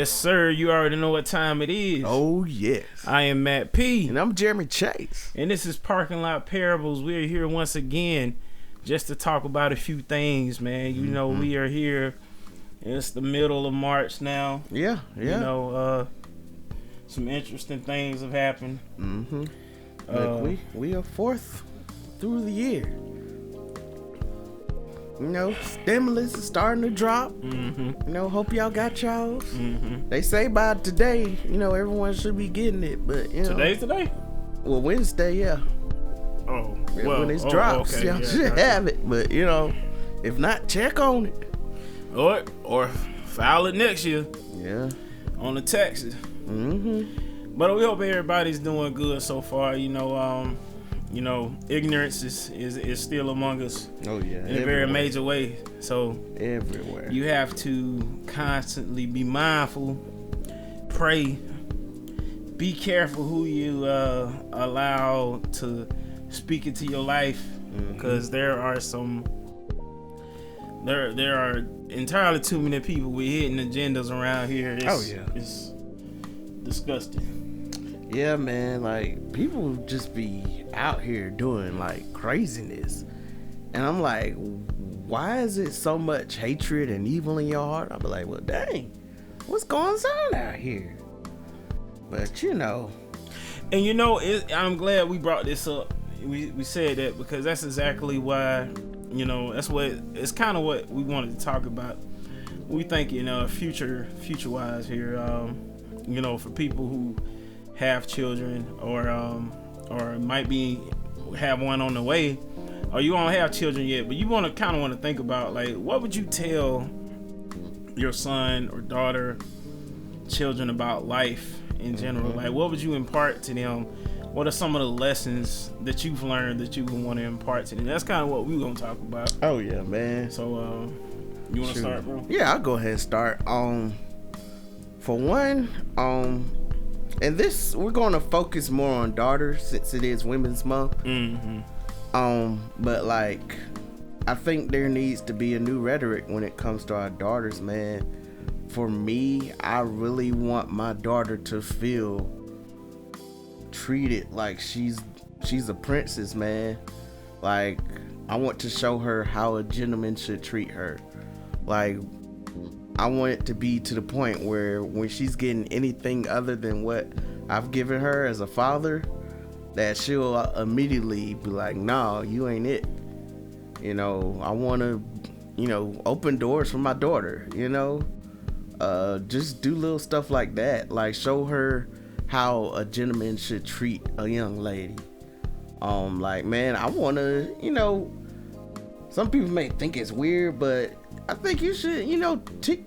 Yes, sir. You already know what time it is. Oh, yes. I am Matt P. And I'm Jeremy Chase. And this is Parking Lot Parables. We're here once again just to talk about a few things, man. You know, we are here. It's the middle of March now. Yeah. You know, some interesting things have happened. Look, we are fourth through the year. You know, stimulus is starting to drop. You know, hope y'all got y'all's. They say by today, you know, everyone should be getting it, but you know. Today's today? Well, Wednesday, yeah. Oh, well. When it drops, okay, y'all should have it. But, you know, if not, check on it. Or file it next year. Yeah. On the taxes. But we hope everybody's doing good so far. You know, ignorance is still among us. Oh yeah, in a very major way. So everywhere you have to constantly be mindful, pray, be careful who you allow to speak into your life, because there are entirely too many people with hidden agendas around here. It's disgusting. Yeah, man, like, people just be out here doing, like, craziness. And I'm like, why is it so much hatred and evil in your heart? I'll be like, well, dang, what's going on out here? But, you know. And, you know, I'm glad we brought this up. We said that because that's exactly why, you know, it's kind of what we wanted to talk about. We think, you know, future-wise here, you know, for people who have children or might have one on the way, or you don't have children yet, but you want to think about, like, what would you tell your son or daughter, children, about life in general? Like, what would you impart to them? What are some of the lessons that you've learned that you would want to impart to them? That's kind of what we're gonna talk about. Oh yeah, man. So you want to start, bro? Yeah, I'll go ahead and start. For one, and this, we're going to focus more on daughters since it is Women's Month. But, like, I think there needs to be a new rhetoric when it comes to our daughters, man. For me, I really want my daughter to feel treated like she's a princess, man. Like, I want to show her how a gentleman should treat her. Like, I want it to be to the point where when she's getting anything other than what I've given her as a father, that she'll immediately be like, nah, you ain't it. You know, I want to, you know, open doors for my daughter, you know. Just do little stuff like that. Like, show her how a gentleman should treat a young lady. Like, man, I want to, you know, some people may think it's weird, but I think you should, you know, take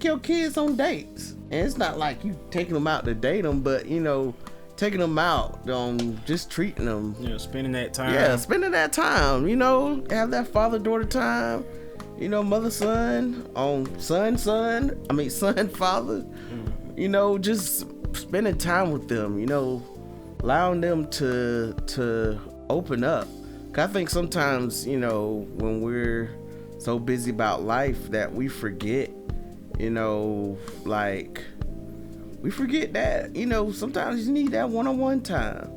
your kids on dates. And it's not like you taking them out to date them, but, you know, taking them out, just treating them. Yeah, spending that time. Yeah, spending that time, you know, have that father-daughter time, you know, mother-son, son-father, you know, just spending time with them, you know, allowing them to open up. 'Cause I think sometimes, you know, when we're so busy about life that we forget, you know, like, we forget that, you know, sometimes you need that one-on-one time.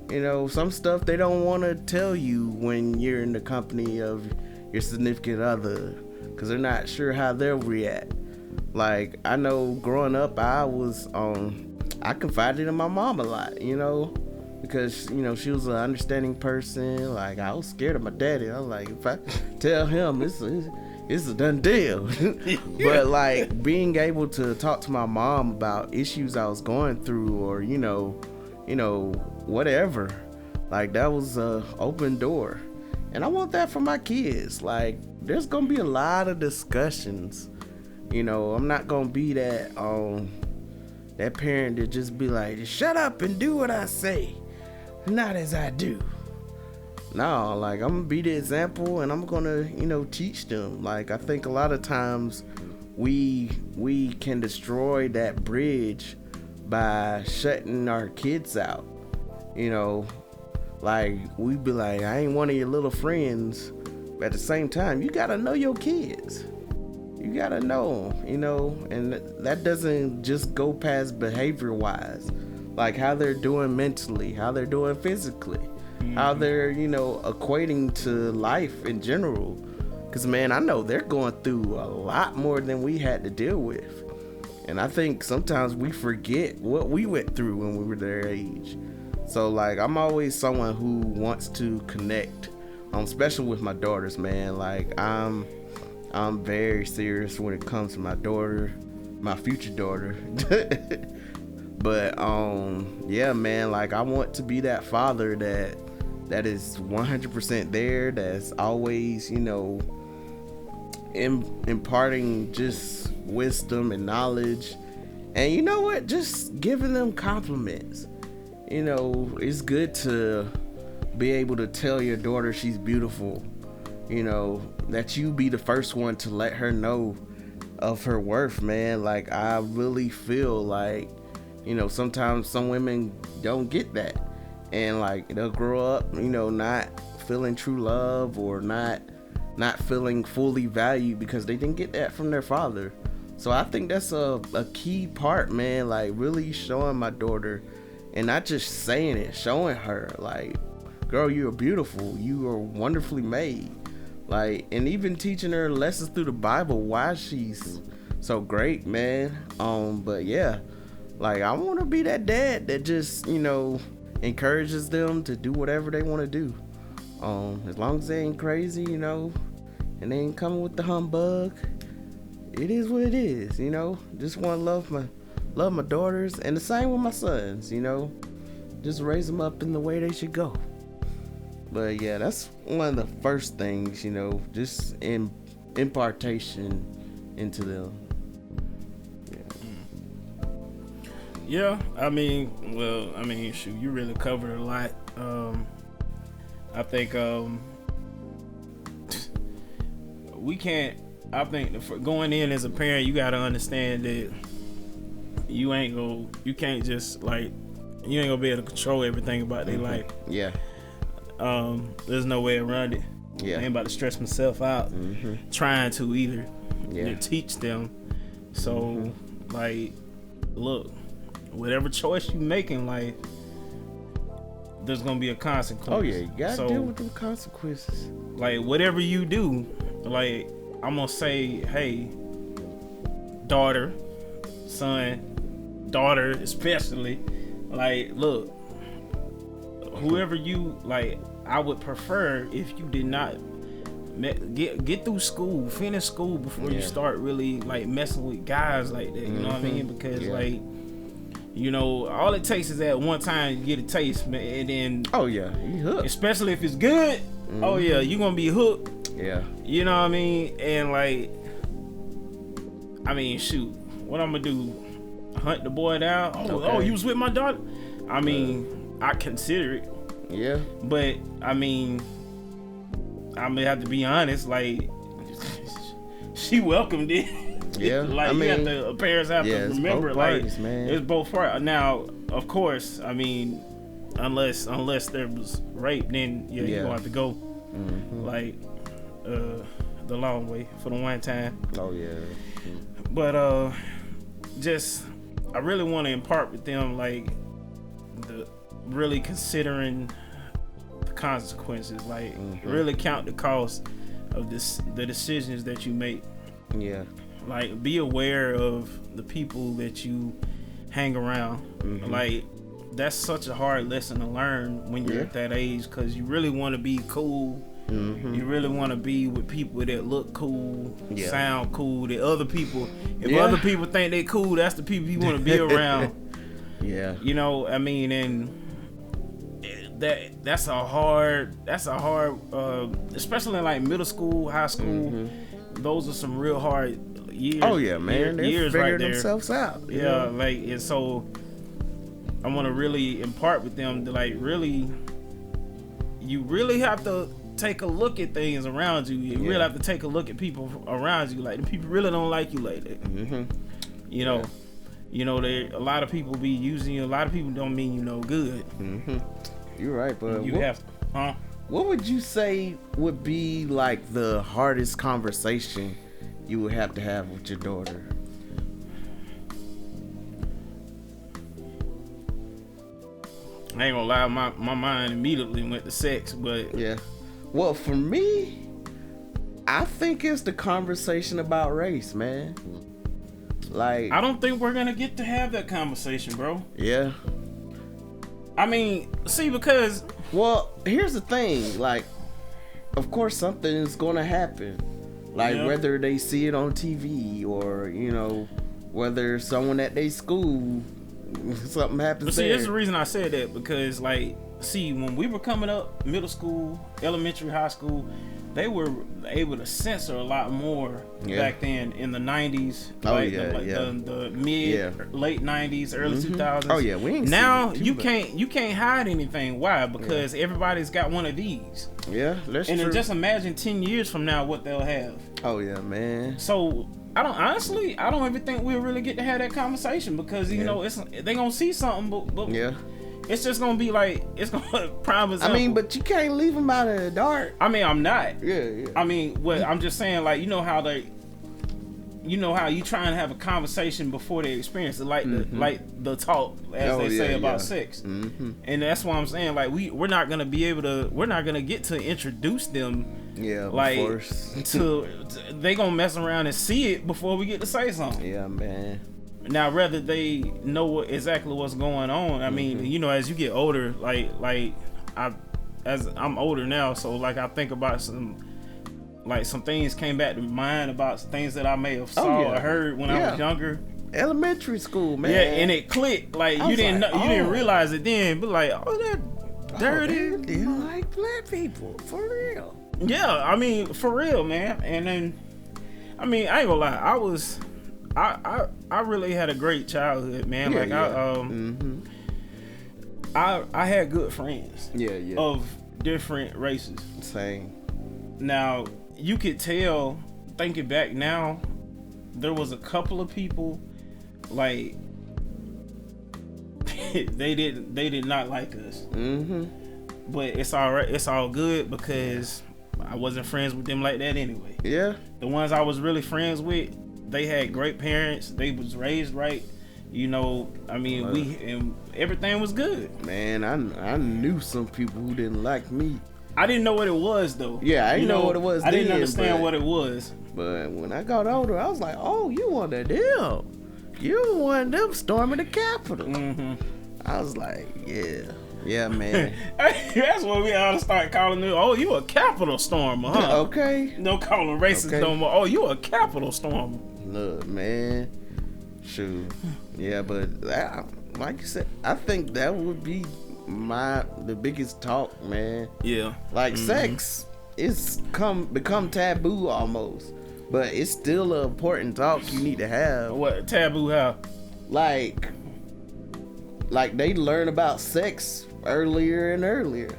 You know, some stuff they don't want to tell you when you're in the company of your significant other, because they're not sure how they'll react. Like, I know growing up, I confided in my mom a lot, you know, because, you know, she was an understanding person. Like, I was scared of my daddy. I was like, if I tell him, it's a done deal. But, like, being able to talk to my mom about issues I was going through, or, you know, whatever, like, that was a open door. And I want that for my kids. Like, there's gonna be a lot of discussions. You know, I'm not gonna be that parent that just be like, shut up and do what I say, not as I do. No, like, I'm gonna be the example, and I'm gonna, you know, teach them. Like, I think a lot of times we can destroy that bridge by shutting our kids out. You know, like, we be like, I ain't one of your little friends, but at the same time, you gotta know your kids. you gotta know, and that doesn't just go past behavior wise, like how they're doing mentally, how they're doing physically, how they're, equating to life in general. Because, man, I know they're going through a lot more than we had to deal with. And I think sometimes we forget what we went through when we were their age. So, like, I'm always someone who wants to connect, especially with my daughters, man. Like, I'm very serious when it comes to my daughter, my future daughter. But, yeah, man, like, I want to be that father that is 100% there, that's always, imparting just wisdom and knowledge, and you know what, just giving them compliments. It's good to be able to tell your daughter she's beautiful, that you be the first one to let her know of her worth, man. Like, I really feel like, sometimes some women don't get that, and like they'll grow up, not feeling true love, or not feeling fully valued because they didn't get that from their father. So I think that's a key part, man. Like, really showing my daughter, and not just saying it, showing her, like, girl, you are beautiful, you are wonderfully made. Like, and even teaching her lessons through the Bible, why she's so great, man. But yeah, like, I want to be that dad that just, encourages them to do whatever they want to do. As long as they ain't crazy, and they ain't coming with the humbug, it is what it is, Just want to love my daughters, and the same with my sons, Just raise them up in the way they should go. But yeah, that's one of the first things, just impartation into them. Yeah, shoot, you really covered a lot. I think we can't. I think going in as a parent, you gotta understand that you ain't gonna be able to control everything about their life. Yeah. There's no way around it. Yeah. I ain't about to stress myself out trying to either. Yeah. To teach them. So like, look, whatever choice you make in life, there's gonna be a consequence. Oh yeah, you gotta deal with them consequences. Like, whatever you do, like, I'm gonna say, hey, daughter, son, daughter especially, like, look, whoever you, like, I would prefer if you did not get through school, finish school before you start really, like, messing with guys like that, you know what I mean? Because like, all it takes is that one time you get a taste, man, and then you hooked. Especially if it's good, you're gonna be hooked. Yeah. You know what I mean? And like, shoot, what I'm gonna do? Hunt the boy down? Oh, you was with my daughter? I consider it. Yeah. But I'm gonna have to be honest, like, she welcomed it. Yeah. Like, parents have to remember, both parties, like, man. It's both parties. Now, of course, unless there was rape, then you're gonna have to go like the long way for the one time. Oh yeah. But I really want to impart with them, like, the really considering the consequences, like really count the cost of the decisions that you make. Yeah. Like, be aware of the people that you hang around. Like, that's such a hard lesson to learn when you're at that age, because you really want to be cool. You really want to be with people that look cool, sound cool, that other people, if other people think they cool, that's the people you want to be around. Yeah. And that's a hard, especially in like middle school, high school. Those are some real hard years. Oh yeah, man. They're years figuring right there. themselves out. Yeah, like, and so I want to really impart with them that, like, you really have to take a look at things around you. You really have to take a look at people around you. Like, the people really don't like you like that. A lot of people be using you. A lot of people don't mean you no good. You're right, but what would you say would be like the hardest conversation you would have to have with your daughter? I ain't gonna lie, my mind immediately went to sex, but Yeah. Well, for me, I think it's the conversation about race, man. Like, I don't think we're gonna get to have that conversation, bro. yeah. I mean, see, because Well, here's the thing. Like, of course, something is gonna happen. Like, Yeah. whether they see it on TV or, you know, whether someone at their school, something happens but see, there. that's the reason I said that, because like, see, when we were coming up, middle school, elementary, high school, they were able to censor a lot more back then in the 90s. Oh, like yeah, the mid, late 90s, early 2000s. Oh, yeah, we ain't now seen it you too can't hide anything. Why? Because everybody's got one of these. Yeah, that's And true. then just imagine 10 years from now what they'll have. Oh, yeah, man. So I don't even think we'll really get to have that conversation, because you know they gonna see something, but Yeah. it's just gonna be like, it's gonna prime example. I mean, but you can't leave them out in the dark. I mean, I'm not. Yeah. I mean, what I'm just saying, like, you know how you try and have a conversation before they experience it, like the talk, as they say about sex. Mm-hmm. And that's why I'm saying, like, we're not gonna get to introduce them. Yeah, Like, of course. they gonna mess around and see it before we get to say something. Yeah, man. Now, whether they know exactly what's going on, I mean, you know, as you get older, as I'm older now, so like I think about some things came back to mind about things that I may have saw or heard when I was younger. Elementary school, man. Yeah, and it clicked. Like, you didn't didn't realize it then, but like, oh, that dirty. They didn't like black people, for real. Yeah, I mean, for real, man. And then, I mean, I ain't gonna lie, I really had a great childhood, man. I had good friends. Yeah. Of different races. Same. Now, you could tell, thinking back now, there was a couple of people, like, they did not like us. Mm-hmm. But it's all right. It's all good, because I wasn't friends with them like that anyway. Yeah. The ones I was really friends with, they had great parents. They was raised right. You know, I mean, and everything was good. Man, I knew some people who didn't like me. I didn't know what it was, though. Yeah, I didn't know what it was I didn't then, understand but- what it was. But when I got older, I was like, oh, you one of them. You one of them storming the Capitol. Mm-hmm. I was like, yeah. Yeah, man. That's what we ought to start calling it. Oh, you a Capitol stormer, huh? Okay. No calling racist no more. Oh, you a Capitol stormer. Look, man. Shoot. Yeah, but like you said, I think that would be the biggest talk, man. Yeah. Like, sex is become taboo almost, but it's still an important talk you need to have. What taboo? How? Like they learn about sex earlier and earlier.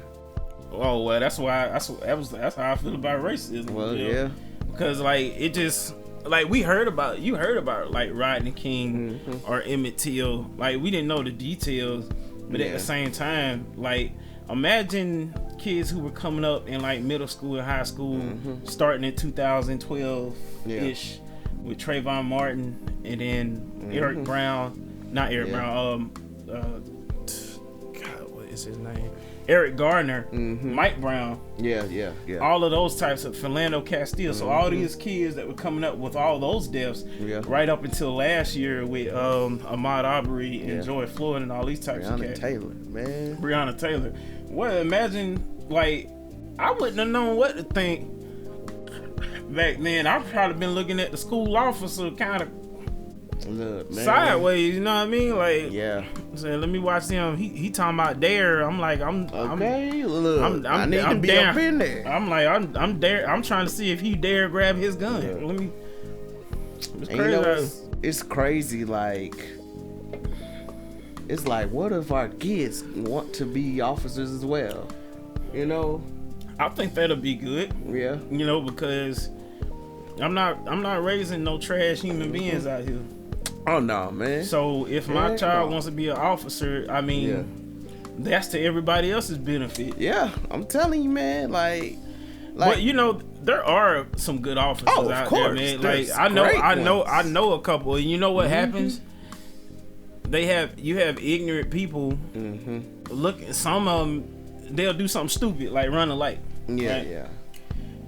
Oh well, that's how I feel about racism. Well, yeah. Because like, it just, like, you heard about like Rodney King or Emmett Till. Like, we didn't know the details, but at the same time, like, imagine kids who were coming up in like middle school and high school, starting in 2012 ish, with Trayvon Martin and then Eric Brown, not Eric Brown, God, what is his name? Eric Garner, Mike Brown. Yeah. All of those types of Philando Castile. So all these kids that were coming up with all those deaths, right up until last year with Ahmaud Arbery and George Floyd and all these types of cats. Breonna Taylor. Well, imagine, like, I wouldn't have known what to think back then. I've probably been looking at the school officer kind of sideways, you know what I mean? Like, saying, let me watch him. He talking about dare. I'm like, I need to be up in there. I'm like, I'm dare. I'm trying to see if he dare grab his gun. Yeah. Let me. It's And crazy. it's crazy. Like, it's like, what if our kids want to be officers as well? You know? I think that'll be good. Yeah. You know, because I'm not raising no trash human beings out here. Oh no, man. So if my child wants to be an officer, I mean, that's to everybody else's benefit. Yeah, I'm telling you, man. Like, Like, but you know, there are some good officers Oh, of out course. there, man. There's Like I great know a couple. And you know what Mm-hmm. happens? You have ignorant people. Mm-hmm. Look, some of them, they'll do something stupid like run a light. Yeah, right? yeah.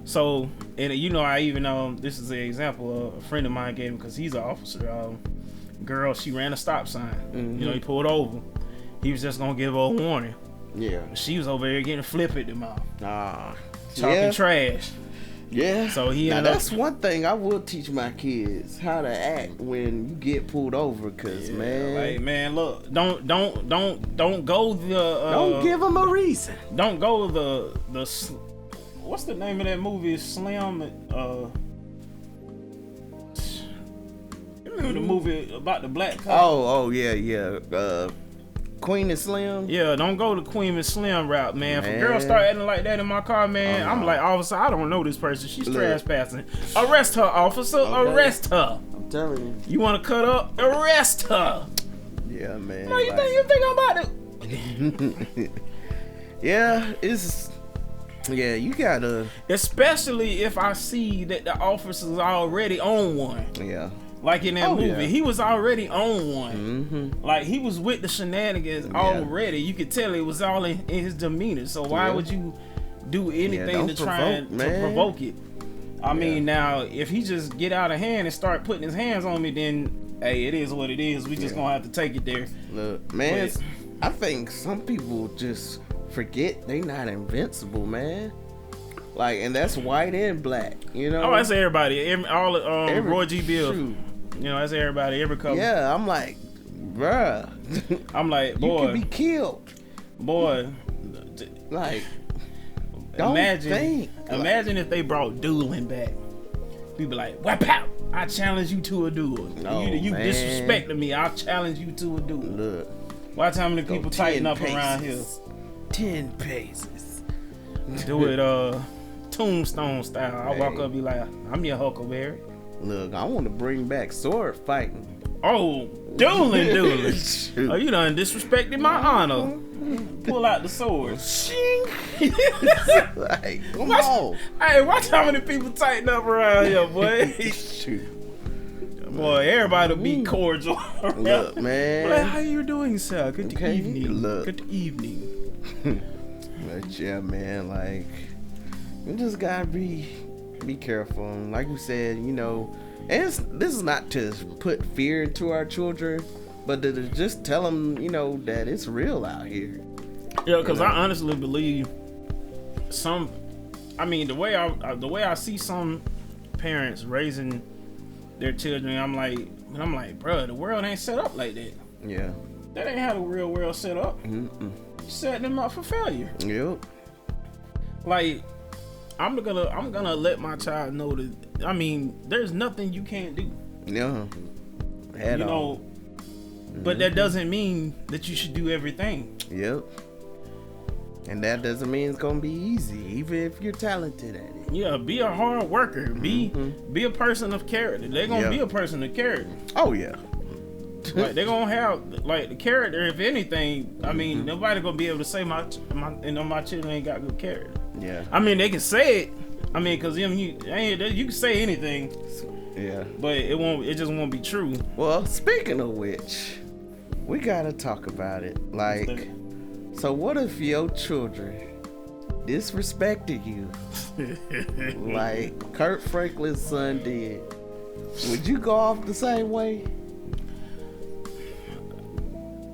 So, and you know, I even this is an example a friend of mine gave me because he's an officer. Girl, she ran a stop sign. Mm-hmm. You know, he pulled over. He was just gonna give her a warning. Yeah. She was over there getting flip at the mouth, Ah. talking trash. Yeah. So he now ended that's one thing I will teach my kids how to act when you get pulled over, cause man, like man, look, don't go the don't give them a reason. don't go the what's the name of that movie? Slim. Remember the movie about the black cop? Oh yeah. Queen and Slim. Yeah, don't go the Queen and Slim route, man. If a Man. girl start acting like that in my car, man, I'm like, officer, I don't know this person. She's Look. trespassing. Arrest her, officer. Okay. Arrest her. I'm telling you. You want to cut up? Arrest her. Yeah, man. No, you think I'm about to? Yeah, it's. Yeah, you gotta. Especially if I see that the officer's already on one. Yeah. Like in that movie, yeah. he was already on one. Mm-hmm. Like he was with the shenanigans already. You could tell it was all in his demeanor. So why would you do anything don't to try and provoke, man. to provoke it? I mean, now if he just get out of hand and start putting his hands on me, then hey, it is what it is. We just gonna have to take it there. Look, man, But- I think some people just forget they not invincible, man. Like, and that's white and black, you know. Oh, that's everybody. All Every- Roy G. Bill. shoot. You know, that's everybody. Every couple. Yeah, I'm like, bruh, I'm like, you boy, could be killed. boy. Like, don't Imagine, think. imagine if they brought dueling back. We'd be like, "Whap out! I challenge you to a duel. No, you man. disrespected me. I'll challenge you to a duel." Look, Watch how many go people 10 tighten up paces. around here. 10 paces. Do it, tombstone style. I walk Hey. up, and be like, "I'm your Huckleberry." Look, I want to bring back sword fighting. Oh, dueling. Shoot. Oh, you done disrespected my honor. Pull out the sword. Like, come Watch, on. hey, watch how many people tighten up around here, boy. Shoot. Boy, everybody will be cordial. Look, man. Like, how you doing, sir? Good Okay, evening. look. Good evening. But yeah, man, like, we just gotta be careful. And like we said, you know, and this is not to put fear into our children, but to just tell them, you know, that it's real out here. Yeah, because You know? I honestly believe the way I see some parents raising their children, I'm like, bro, the world ain't set up like that. Yeah. That ain't how the real world set up. Mm-mm. Setting them up for failure. Yep. Like, I'm gonna let my child know that. I mean, there's nothing you can't do. Yeah. At You all. know, but that doesn't mean that you should do everything. Yep. And that doesn't mean it's gonna be easy, even if you're talented at it. Yeah, be a hard worker. Be a person of character. They're gonna Yeah. be a person of character. Oh yeah. Like they're gonna have like the character. If anything, I mean, nobody gonna be able to say my children ain't got good character. Yeah. I mean, they can say it. I mean, cause you can say anything, Yeah. but it just won't be true. Well, speaking of which, we gotta talk about it. Like, so what if your children disrespected you like Kurt Franklin's son did? Would you go off the same way?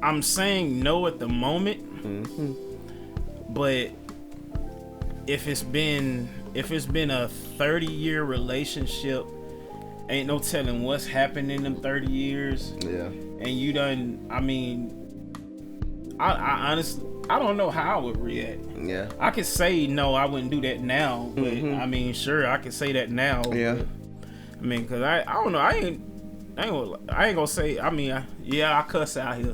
I'm saying no at the moment, but if it's been a 30-year relationship, ain't no telling what's happened in them 30 years. Yeah. And you done, I mean, I honestly, I don't know how I would react. Yeah. I could say no, I wouldn't do that now, but I mean, sure, I could say that now. Yeah. But, I mean, cause I don't know, I ain't gonna say. I mean, I cuss out here.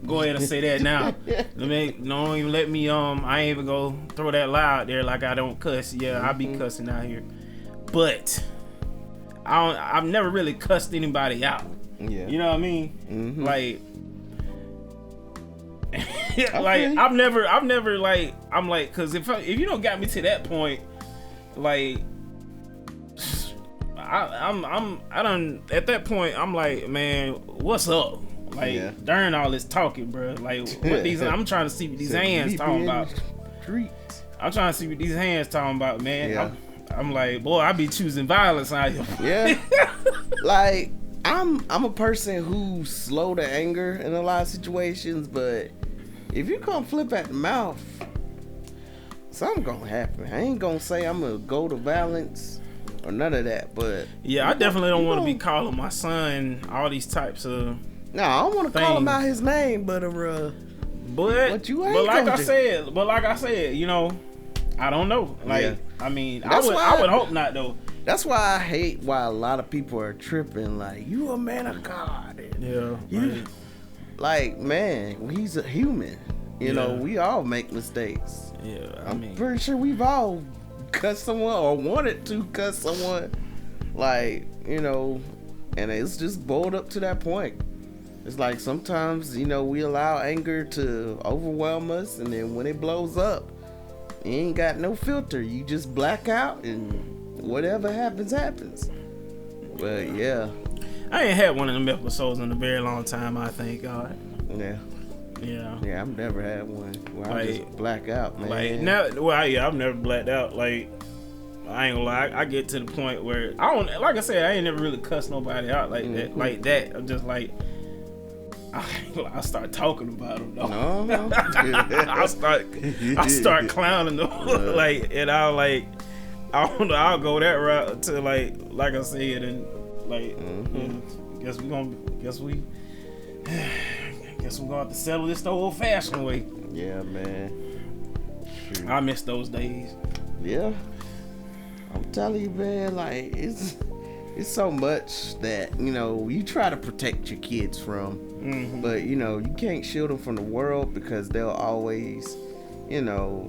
Go ahead and say that now. Don't even let me. I ain't even go throw that lie out there like I don't cuss. Yeah, I be cussing out here, but I've never really cussed anybody out. Yeah. You know what I mean? Like, like Okay. I've never like, I'm like, cause if you don't got me to that point, like, I done at that point. I'm like, man, what's up? Like during all this talking, bro. Like, what these? I'm trying to see what these hands talking about. I'm trying to see what these hands talking about, man. Yeah. I'm like, boy, I be choosing violence out here. Yeah. Like, I'm a person who's slow to anger in a lot of situations, but if you come flip at the mouth, something gonna happen. I ain't gonna say I'm gonna go to violence or none of that, but yeah, I definitely don't want to be calling my son all these types of. No, I don't want to call him out his name, but you ain't. But like I said, you know, I don't know. Like, I mean, I would hope not though. That's why I hate why a lot of people are tripping. Like, you a man of God. And like, man, he's a human. You know, we all make mistakes. Yeah, I'm pretty sure we've all cussed someone or wanted to cuss someone. Like, you know, and it's just boiled up to that point. It's like sometimes, you know, we allow anger to overwhelm us, and then when it blows up, you ain't got no filter. You just black out, and whatever happens, happens. But yeah, I ain't had one of them episodes in a very long time. I thank God. Yeah. I've never had one where I just black out, man. Like now, I've never blacked out. Like, I ain't gonna lie, I get to the point where I don't. Like I said, I ain't never really cussed nobody out like that. Like that, I'm just like. I start talking about them though. No. I start clowning them. Like, and I don't know, I'll go that route to like I said, and like guess we're gonna have to settle this the old fashioned way. Yeah, man. Shoot. I miss those days. Yeah. I'm telling you, man, like it's so much that, you know, you try to protect your kids from. But, you know, you can't shield them from the world because they'll always, you know,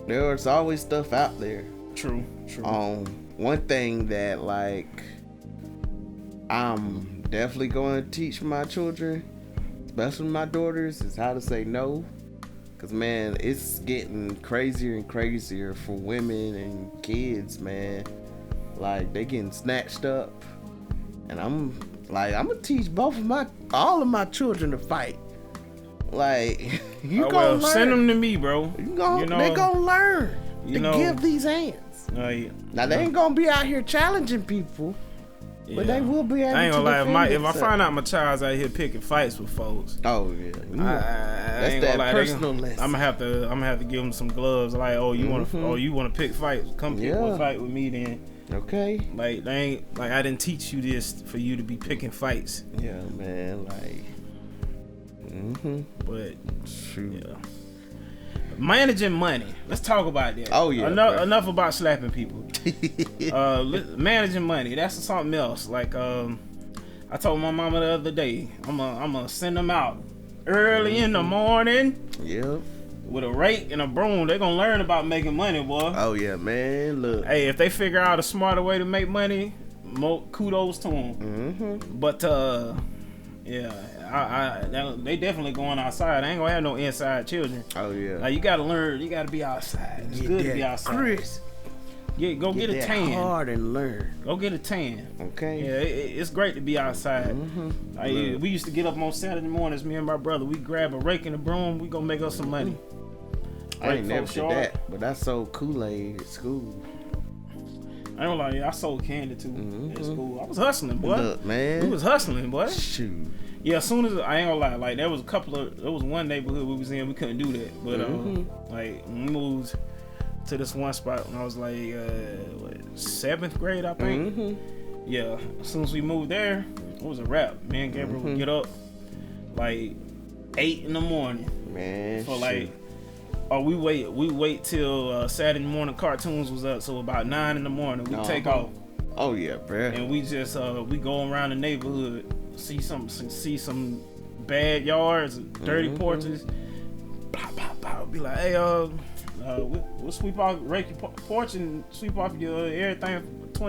there's always stuff out there. True. One thing that, like, I'm definitely going to teach my children, especially my daughters, is how to say no. Because, man, it's getting crazier and crazier for women and kids, man. Like, they getting snatched up. And I'm gonna teach all of my children to fight. Like, you gonna learn. Send them to me, bro. They gonna learn to give these hands. Now they ain't gonna be out here challenging people, but they will be able to. I ain't gonna lie. If I find out my child's out here picking fights with folks, that's that personal lesson. I'm gonna have to give them some gloves. Like, you wanna pick fights? Come pick one fight with me then. Okay. Like, they ain't like I didn't teach you this for you to be picking fights. Yeah, man. Like. But shoot. Yeah. Managing money. Let's talk about that. Oh yeah. Enough about slapping people. Managing money. That's something else. Like I told my mama the other day, I'm gonna send them out early in the morning. Yep. With a rake and a broom, they're gonna learn about making money, boy. Oh yeah, man. Look. Hey, if they figure out a smarter way to make money, kudos to them. But they definitely going outside. I ain't gonna have no inside children. Oh yeah. Like, you gotta learn. You gotta be outside. It's good to be outside. Chris. Go get a tan. Hard and learn. Go get a tan. Okay. Yeah, it's great to be outside. Like, we used to get up on Saturday mornings. Me and my brother, we grab a rake and a broom. We gonna make us some money. I ain't never did that, but I sold Kool-Aid at school. I ain't gonna lie, I sold candy too at school. I was hustling, boy. Look, man. We was hustling, boy. Shoot. Yeah, as soon as I ain't gonna lie, like there was one neighborhood we was in, we couldn't do that. But like we moved to this one spot when I was like 7th grade, I think. Yeah, as soon as we moved there, it was a wrap. Me and Gabriel would get up like 8 in the morning. Man. For like we wait till Saturday morning cartoons was up, so about 9 in the morning we take off. Oh yeah, bruh. And we just we go around the neighborhood, see some bad yards, dirty porches. Blah, blah, blah. Be like, hey, we'll sweep off, rake your porch and sweep off your everything for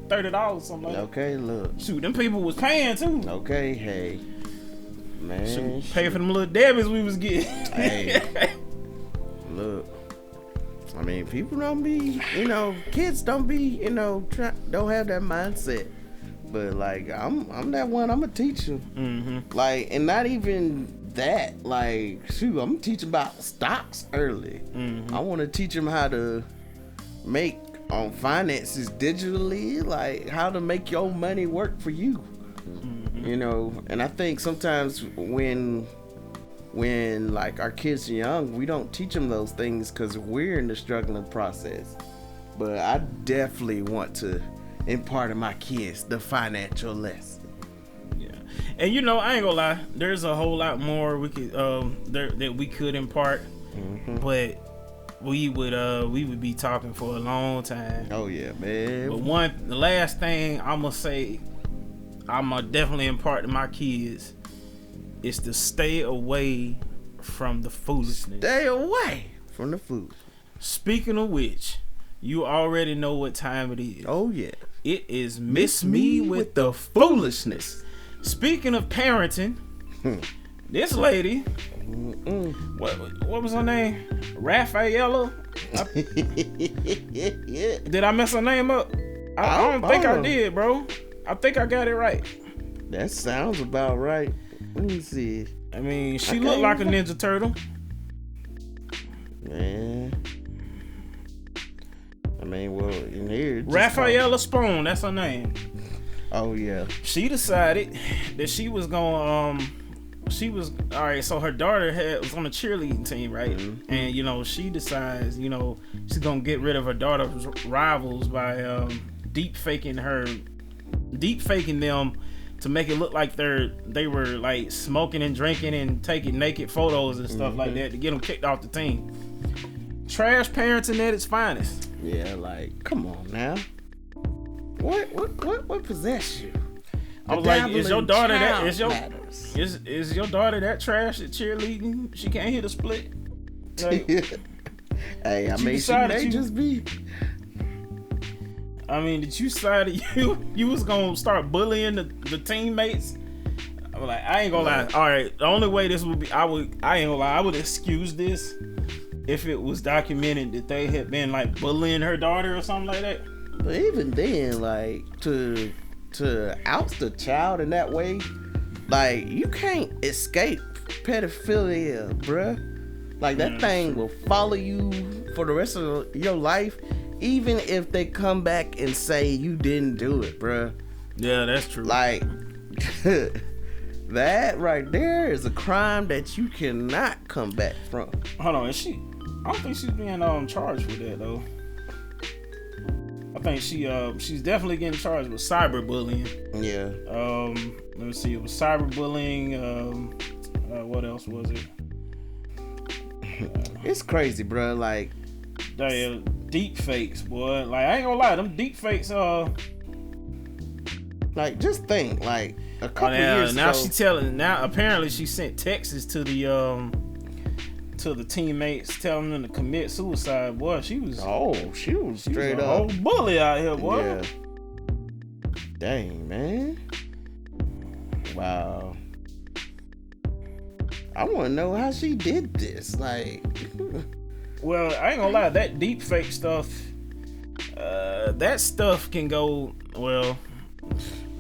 $20-$30, something like that. Okay, look. Shoot, them people was paying too. Okay, hey. Man. Pay for them little Debbies we was getting. Hey. Look. I mean, people don't be, kids don't be, don't have that mindset. But like, I'm that one. I'm gonna teach them. Mm-hmm. Like, and not even that. Like, shoot, I'm teaching about stocks early. Mm-hmm. I want to teach them how to make finances digitally, like how to make your money work for you. Mm-hmm. And I think sometimes when like our kids are young, we don't teach them those things because we're in the struggling process. But I definitely want to impart to my kids the financial lesson. Yeah, and I ain't gonna lie, there's a whole lot more we could that we could impart, but we would be talking for a long time. Oh yeah, man. But the last thing I'm gonna say, I'm gonna definitely impart to my kids is to stay away from the foolishness. Stay away from the food. Speaking of which, you already know what time it is. Oh yeah. It is Miss Me with the Foolishness. Speaking of parenting, this lady, what was her name? Rafaela? Did I mess her name up? I don't think I did, bro. I think I got it right. That sounds about right. Let me see. I mean, she looked like a Ninja Turtle. Man. I mean, well, in here. Rafaela Spoon, that's her name. Oh, yeah. She decided that she was going all right, so her daughter was on a cheerleading team, right? Mm-hmm. And she decides, she's gonna get rid of her daughter's rivals by deep faking them to make it look like they were like smoking and drinking and taking naked photos and stuff like that to get them kicked off the team. Trash parenting at its finest. Yeah, like, come on now. What possessed you? I was like, is your daughter that is your daughter that trash at cheerleading? She can't hit a split. Like, hey, I mean, she may just be. I mean, did you decide that you was gonna start bullying the teammates? I was like, I ain't gonna lie. All right, the only way this would be, I ain't gonna lie, I would excuse this if it was documented that they had been like bullying her daughter or something like that. But even then, like to oust a child in that way, like you can't escape pedophilia, bruh. Like that thing will follow you for the rest of your life, even if they come back and say you didn't do it, bruh. Yeah, that's true. Like that right there is a crime that you cannot come back from. Hold on, I don't think she's being charged with that though. I think she's definitely getting charged with cyberbullying. Yeah. Let me see. It was cyberbullying. What else was it? It's crazy, bro. Like, deep fakes, boy. Like, I ain't gonna lie, them deep fakes. Like, just think, like a couple years now ago. Now apparently she sent texts to the teammates telling them to commit suicide. Boy, she was straight a up whole bully out here, boy. Yeah. Dang, man. Wow. I want to know how she did this. Like, well, I ain't gonna lie, that deep fake stuff, that stuff can go, well,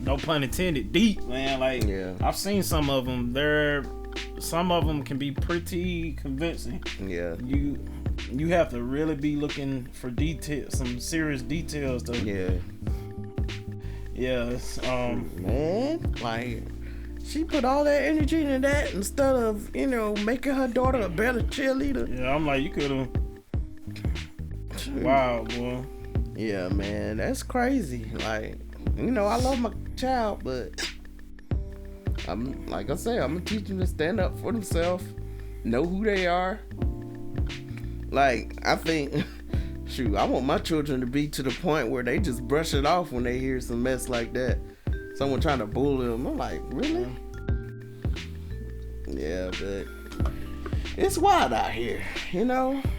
no pun intended, deep, man. Like, yeah. I've seen some of them. Some of them can be pretty convincing. Yeah. You have to really be looking for details, some serious details to. Yeah. Yeah. Man, like, she put all that energy into that instead of, making her daughter a better cheerleader. Yeah, I'm like, you could have. Wow, boy. Yeah, man, that's crazy. Like, I love my child, but I'm gonna teach them to stand up for themselves, know who they are. Like, I think, shoot, I want my children to be to the point where they just brush it off when they hear some mess like that. Someone trying to bully them. I'm like, really? Yeah, but it's wild out here,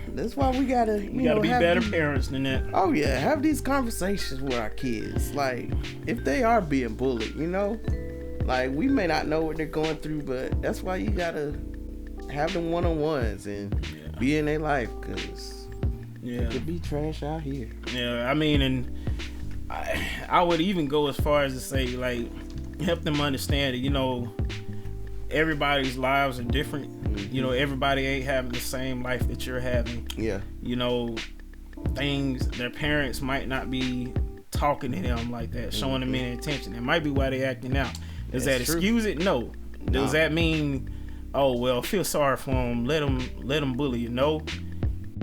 That's why we gotta, be better parents than that. Oh yeah, have these conversations with our kids. Like, if they are being bullied, like, we may not know what they're going through, but that's why you gotta have them one-on-ones and be in their life, because Yeah. It could be trash out here. Yeah, I mean, and I would even go as far as to say, like, help them understand that, you know, everybody's lives are different. Mm-hmm. You know, everybody ain't having the same life that you're having. Yeah. You know, their parents might not be talking to them like that, showing them any attention. It might be why they acting out. Does that excuse it? No. Does that mean, oh, well, feel sorry for them, let them bully you? No.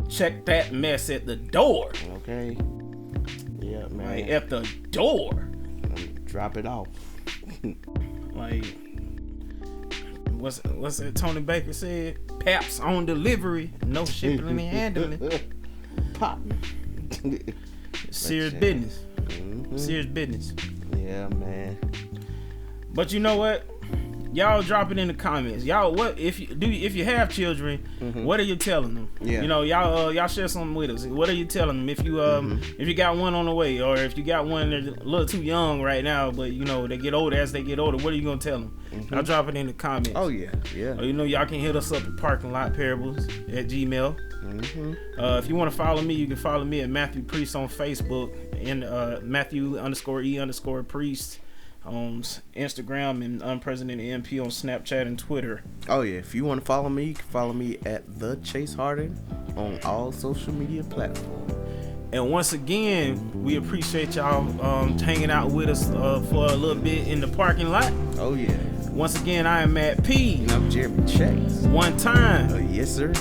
Check that mess at the door. Okay. Yeah, man. Like, at the door. Drop it off. Like, what's that Tony Baker said? Paps on delivery, no shipping and handling. Pop. Serious business. Serious business. Yeah, man. But you know what? Y'all drop it in the comments. Y'all, what if you have children? What are you telling them? Yeah. You know, y'all share something with us. What are you telling them if you got one on the way, or if you got one that's a little too young right now, but you know they get older as they get older? What are you gonna tell them? Y'all drop it in the comments. Oh yeah, yeah. You know, y'all can hit us up at parkinglotparables@gmail. If you want to follow me, you can follow me at Matthew Priest on Facebook and Matthew_E_Priest on Instagram, and Unprecedented MP on Snapchat and Twitter. Oh yeah, if you want to follow me, you can follow me at The Chase Harden on all social media platforms. And once again, we appreciate y'all hanging out with us for a little bit in the parking lot. Oh yeah. Once again, I am Matt P. And I'm Jeremy Chase. One time. Yes sir.